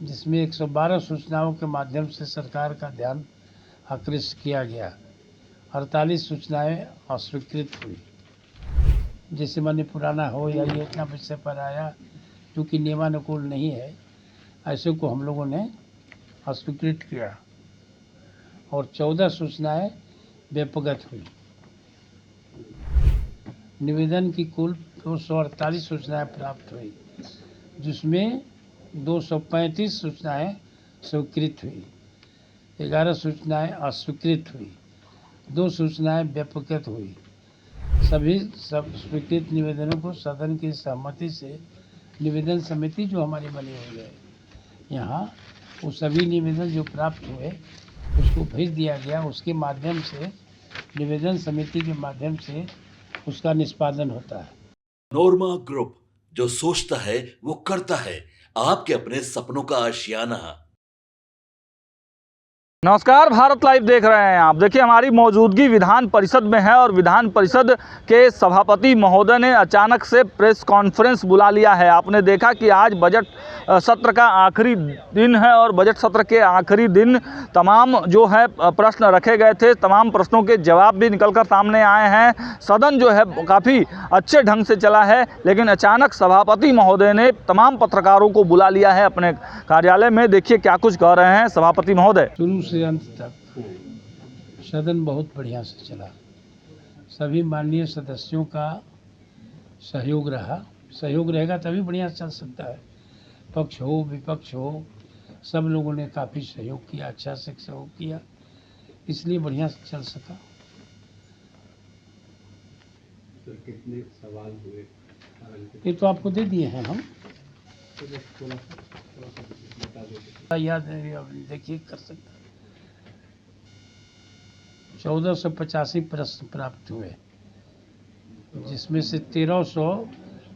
जिसमें 112 सूचनाओं के माध्यम से सरकार का ध्यान आकृष्ट किया गया। 48 सूचनाएं अस्वीकृत हुई। जैसे माने पुराना हो या ये इतना विषय पर आया जो कि नियमानुकूल नहीं है, ऐसे को हम लोगों ने अस्वीकृत किया और 14 सूचनाएं व्यपगत हुई। निवेदन की कुल 248 सूचनाएं प्राप्त हुई, जिसमें 235 सूचनाएं स्वीकृत हुई, 11 सूचनाएं अस्वीकृत हुई, 2 सूचनाएं व्यपगत हुई। सभी स्वीकृत निवेदनों को सदन की सहमति से निवेदन समिति जो हमारी बनी हुई है यहाँ, वो सभी निवेदन जो प्राप्त हुए उसको भेज दिया गया। उसके माध्यम से निवेदन समिति के माध्यम से उसका निष्पादन होता है। नोरमा ग्रुप, जो सोचता है वो करता है। आपके अपने सपनों का आशियाना। नमस्कार, भारत लाइव देख रहे हैं आप। देखिए, हमारी मौजूदगी विधान परिषद में है और विधान परिषद के सभापति महोदय ने अचानक से प्रेस कॉन्फ्रेंस बुला लिया है। आपने देखा कि आज बजट सत्र का आखिरी दिन है और बजट सत्र के आखिरी दिन तमाम जो है प्रश्न रखे गए थे, तमाम प्रश्नों के जवाब भी निकलकर सामने आए हैं। सदन जो है काफ़ी अच्छे ढंग से चला है, लेकिन अचानक सभापति महोदय ने तमाम पत्रकारों को बुला लिया है अपने कार्यालय में। देखिए क्या कुछ कह रहे हैं सभापति महोदय। शुरू से अंत तक सदन बहुत बढ़िया से चला। सभी माननीय सदस्यों का सहयोग रहा। सहयोग रहेगा तभी बढ़िया चल सकता है। पक्ष हो विपक्ष हो, सब लोगों ने काफ़ी सहयोग किया, अच्छा से सहयोग किया, इसलिए बढ़िया से चल सका। तो कितने सवाल हुए? ये तो आपको दे दिए हैं हम। याद देखिए कर सकते। 1485 प्रश्न प्राप्त हुए, जिसमें से 1300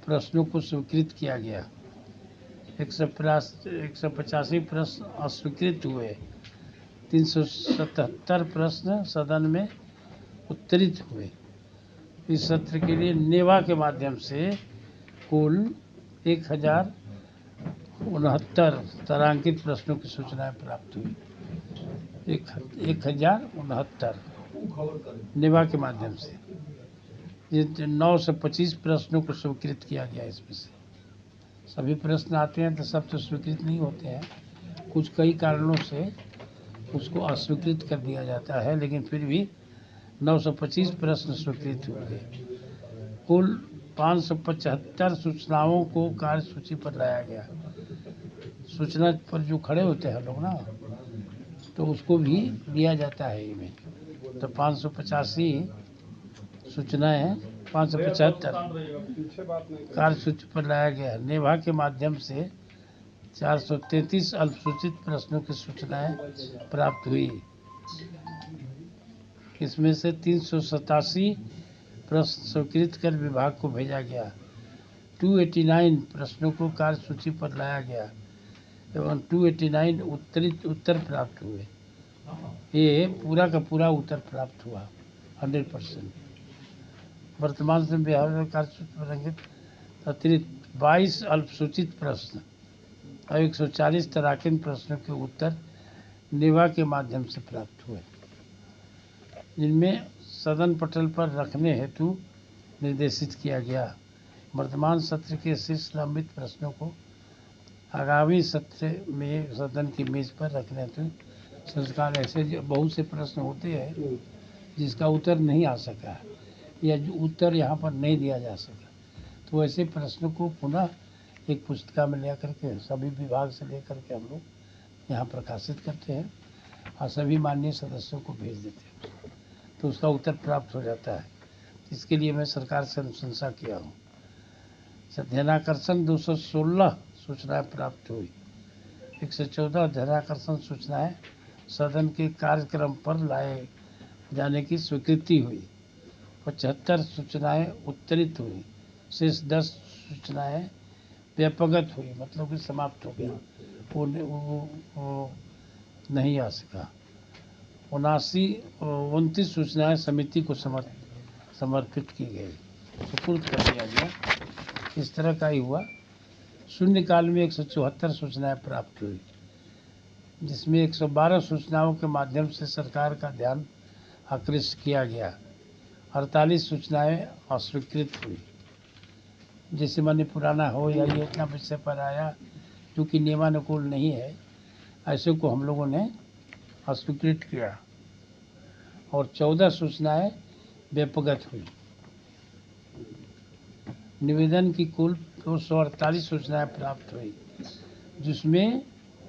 प्रश्नों को स्वीकृत किया गया। 185 प्रश्न अस्वीकृत हुए। 377 प्रश्न सदन में उत्तरित हुए। इस सत्र के लिए नेवा के माध्यम से कुल 1069 तारांकित प्रश्नों की सूचनाएं प्राप्त हुई। 1069 नेवा के माध्यम से। 925 प्रश्नों को स्वीकृत किया गया। इसमें से सभी प्रश्न आते हैं तो सब तो स्वीकृत नहीं होते हैं, कुछ कई कारणों से उसको अस्वीकृत कर दिया जाता है, लेकिन फिर भी 925 प्रश्न स्वीकृत हुए। कुल 575 सूचनाओं को कार्यसूची पर लाया गया। सूचना पर जो खड़े होते हैं लोग ना, तो उसको भी लिया जाता है इनमें। तो 585 सूचनाएं 575 कार्यसूची पर लाया गया। नेभा के माध्यम से 433 अल्पसूचित प्रश्नों की सूचनाएं प्राप्त हुई। इसमें से 387 प्रश्न स्वीकृत कर विभाग को भेजा गया। 289 प्रश्नों को कार्यसूची पर लाया गया एवं 289 उत्तर प्राप्त हुए। ये पूरा का पूरा उत्तर प्राप्त हुआ 100%। वर्तमान से बिहार में कार्यसूची पर रंगित अतिरिक्त 22 अल्पसूचित प्रश्न और 140 तराकीन प्रश्नों के उत्तर नेवा के माध्यम से प्राप्त हुए, जिनमें सदन पटल पर रखने हेतु निर्देशित किया गया। वर्तमान सत्र के शेष लंबित प्रश्नों को आगामी सत्र में सदन की मेज पर रखने हेतु सरकार, ऐसे बहुत से प्रश्न होते हैं जिसका उत्तर नहीं आ सका या जो उत्तर यहाँ पर नहीं दिया जा सका, तो ऐसे प्रश्नों को पुनः एक पुस्तिका में ले करके सभी विभाग से ले करके हम लोग यहाँ प्रकाशित करते हैं और सभी माननीय सदस्यों को भेज देते हैं, तो उसका उत्तर प्राप्त हो जाता है। इसके लिए मैं सरकार से अनुशंसा किया हूँ। ध्यानाकर्षण 216 सूचनाएं प्राप्त हुई। 114 ध्यानाकर्षण सूचनाएं सदन के कार्यक्रम पर लाए जाने की स्वीकृति हुई। 75 सूचनाएं उत्तरित हुई। शेष 10 सूचनाएं व्यपगत हुई, मतलब कि समाप्त हो गया, वो नहीं आ सका। 29 सूचनाएं समिति को समर्पित की गई, सुपुर्द कर दिया गया। इस तरह का ही हुआ। शून्यकाल में 174 सूचनाएं प्राप्त हुई। जिसमें 112 सूचनाओं के माध्यम से सरकार का ध्यान आकृष्ट किया गया। 48 सूचनाएं अस्वीकृत हुई। जैसे माने पुराना हो या ये इतना विषय पर आया क्योंकि नियमानुकूल नहीं है, ऐसे को हम लोगों ने अस्वीकृत किया। और 14 सूचनाएं व्यपगत हुई। निवेदन की कुल 248 सूचनाएं प्राप्त हुई, जिसमें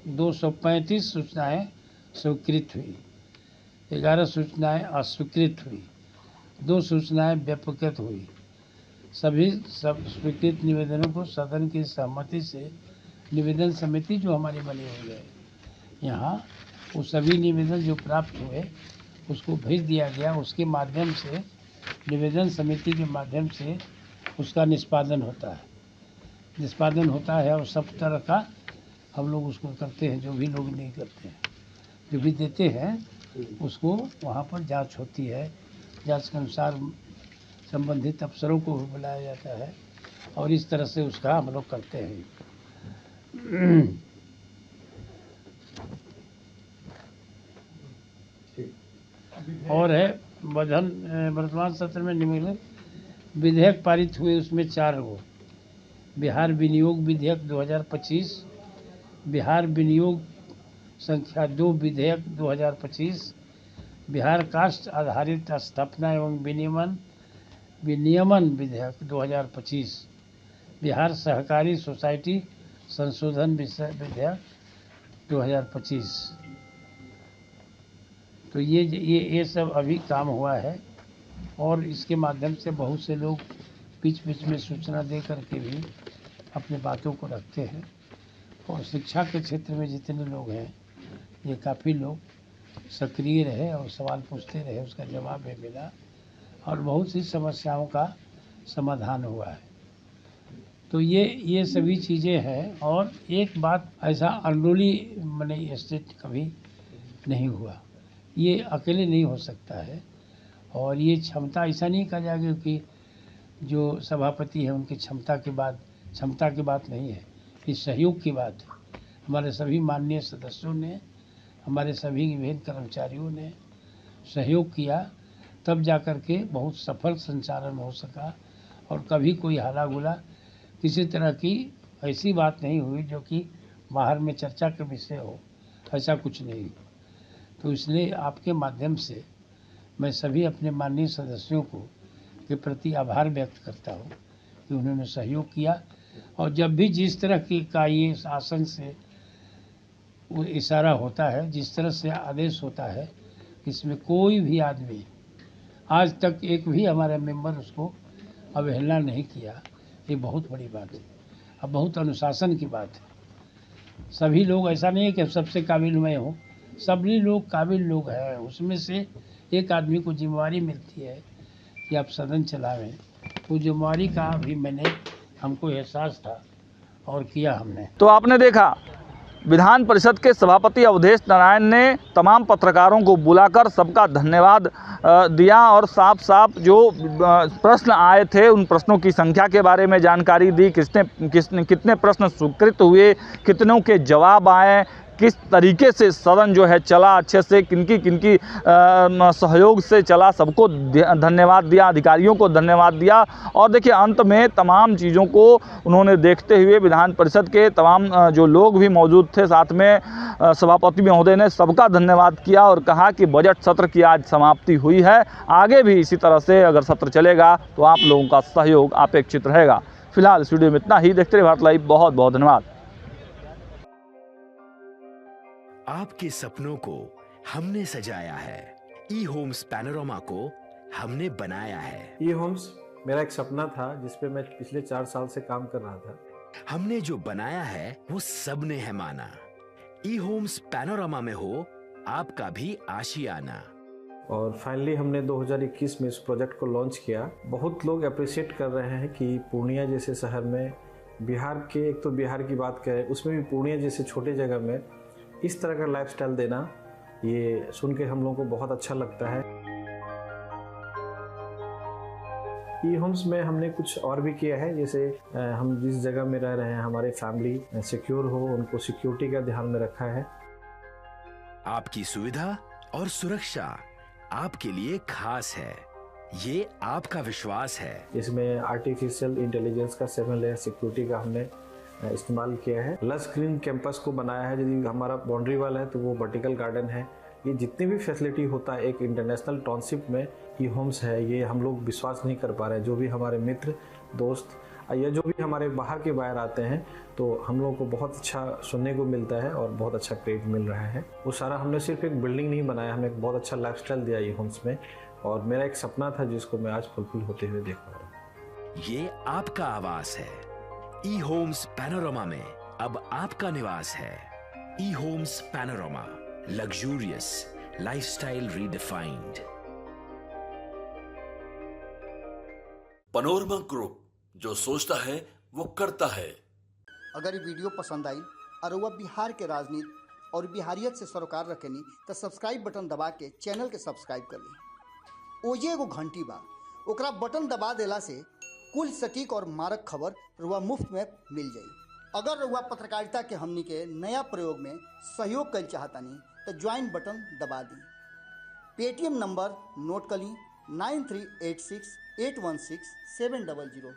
235 सूचनाएं स्वीकृत हुई, 11 सूचनाएं अस्वीकृत हुई, 2 सूचनाएं व्यपगत हुई। सभी स्वीकृत निवेदनों को सदन की सहमति से निवेदन समिति जो हमारी बनी हुई है यहाँ, वो सभी निवेदन जो प्राप्त हुए उसको भेज दिया गया। उसके माध्यम से निवेदन समिति के माध्यम से उसका निष्पादन होता है और सब तरह का हम लोग उसको करते हैं। जो भी लोग नहीं करते हैं, जो भी देते हैं उसको वहाँ पर जांच होती है। जांच के अनुसार संबंधित अफसरों को भी बुलाया जाता है और इस तरह से उसका हम लोग करते हैं। और है वर्तमान सत्र में निम्नलिखित विधेयक पारित हुए, उसमें 4 गो। बिहार विनियोग विधेयक 2025, बिहार विनियोग संख्या 2 विधेयक 2025, बिहार कास्ट आधारित स्थापना एवं विनियमन विधेयक 2025, बिहार सहकारी सोसाइटी संशोधन विधेयक 2025। तो ये सब अभी काम हुआ है और इसके माध्यम से बहुत से लोग बीच बीच में सूचना दे करके भी अपने बातों को रखते हैं। और शिक्षा के क्षेत्र में जितने लोग हैं, ये काफ़ी लोग सक्रिय रहे और सवाल पूछते रहे, उसका जवाब भी मिला और बहुत सी समस्याओं का समाधान हुआ है। तो ये सभी चीज़ें हैं। और एक बात, ऐसा अनरोली मनी स्टेट कभी नहीं हुआ, ये अकेले नहीं हो सकता है। और ये क्षमता ऐसा नहीं कहा जाएगा कि जो सभापति है उनकी क्षमता की बात नहीं है, ये सहयोग की बात है। हमारे सभी माननीय सदस्यों ने, हमारे सभी विभिन्न कर्मचारियों ने सहयोग किया, तब जाकर के बहुत सफल संचालन हो सका। और कभी कोई हाला गुला किसी तरह की ऐसी बात नहीं हुई जो कि बाहर में चर्चा के विषय हो, ऐसा कुछ नहीं। तो इसलिए आपके माध्यम से मैं सभी अपने माननीय सदस्यों को के प्रति आभार व्यक्त करता हूँ कि उन्होंने सहयोग किया। और जब भी जिस तरह की का ये शासन से वो इशारा होता है, जिस तरह से आदेश होता है, इसमें कोई भी आदमी आज तक एक भी हमारा मेंबर उसको अवहेलना नहीं किया, ये बहुत बड़ी बात है। अब बहुत अनुशासन की बात है। सभी लोग, ऐसा नहीं है कि सबसे काबिल मैं हूँ, सभी लोग काबिल लोग हैं। उसमें से एक आदमी को जिम्मेवारी मिलती है कि आप सदन चलावें, तो जिम्मेवारी का भी हमको एहसास था और किया हमने। तो आपने देखा विधान परिषद के सभापति अवधेश नारायण ने तमाम पत्रकारों को बुलाकर सबका धन्यवाद दिया और साफ साफ जो प्रश्न आए थे उन प्रश्नों की संख्या के बारे में जानकारी दी। कितने प्रश्न स्वीकृत हुए, कितनों के जवाब आए, किस तरीके से सदन जो है चला अच्छे से, किनकी सहयोग से चला, सबको धन्यवाद दिया, अधिकारियों को धन्यवाद दिया। और देखिए अंत में तमाम चीज़ों को उन्होंने देखते हुए विधान परिषद के तमाम जो लोग भी मौजूद थे, साथ में सभापति महोदय ने सबका धन्यवाद किया और कहा कि बजट सत्र की आज समाप्ति हुई है। आगे भी इसी तरह से अगर सत्र चलेगा तो आप लोगों का सहयोग अपेक्षित रहेगा। फिलहाल इस वीडियो में इतना ही। देखते रहिए भारत लाइव। बहुत बहुत धन्यवाद। आपके सपनों को हमने सजाया है, ई होम्स पैनोरमा को हमने बनाया है। ई होम्स मेरा एक सपना था जिस पे मैं पिछले 4 साल से काम कर रहा था। हमने जो बनाया है वो सबने है माना। ई होम्स पैनोरमा में हो आपका भी आशियाना। और फाइनली हमने 2021 में इस प्रोजेक्ट को लॉन्च किया। बहुत लोग अप्रिशिएट कर रहे हैं कि पूर्णिया जैसे शहर में, बिहार के, एक तो बिहार की बात करें उसमें भी पूर्णिया जैसे छोटे जगह में इस तरह का लाइफस्टाइल देना, ये सुन के हम लोगों को बहुत अच्छा लगता है। ई होम्स में हमने कुछ और भी किया है, जैसे हम जिस जगह में रह रहे हैं हमारे फैमिली सिक्योर हो, उनको सिक्योरिटी का ध्यान में रखा है। आपकी सुविधा और सुरक्षा आपके लिए खास है। ये आपका विश्वास है। इसमें आर्टिफिशियल इंटेलिजेंस का 7 लेयर सिक्योरिटी का हमने इस्तेमाल किया है। लस ग्रीन कैंपस को बनाया है। यदि हमारा बाउंड्री वाल है तो वो वर्टिकल गार्डन है। ये जितनी भी फैसिलिटी होता है एक इंटरनेशनल टाउनशिप में ई होम्स है, ये हम लोग विश्वास नहीं कर पा रहे हैं। जो भी हमारे मित्र दोस्त या जो भी हमारे बाहर के बाहर आते हैं तो हम लोगों को बहुत अच्छा सुनने को मिलता है और बहुत अच्छा क्रेडिट मिल रहा है। वो सारा हमने सिर्फ एक बिल्डिंग नहीं बनाया, हमने एक बहुत अच्छा लाइफस्टाइल दिया ई होम्स में, और मेरा एक सपना था जिसको मैं आज फुलफिल होते हुए देख पा रहा हूँ। ये आपका आवास है। ई होम्स पैनोरामा में अब आपका निवास है। E Homes Panorama, luxurious lifestyle redefined. Panorama Group, जो सोचता है वो करता है। अगर ये वीडियो पसंद आई और वह बिहार के राजनीति और बिहारियत से सरोकार रखेनी तो सब्सक्राइब बटन दबा के चैनल के सब्सक्राइब कर ली। ओजे एगो घंटी बा, ओकरा बटन दबा देला से कुल सटीक और मारक खबर रुआ मुफ्त में मिल जाई। अगर रुआ पत्रकारिता के हमनी के नया प्रयोग में सहयोग कर चाहतानी तो ज्वाइन बटन दबा दी। पेटीएम नंबर नोट कर ली 9386 816 700।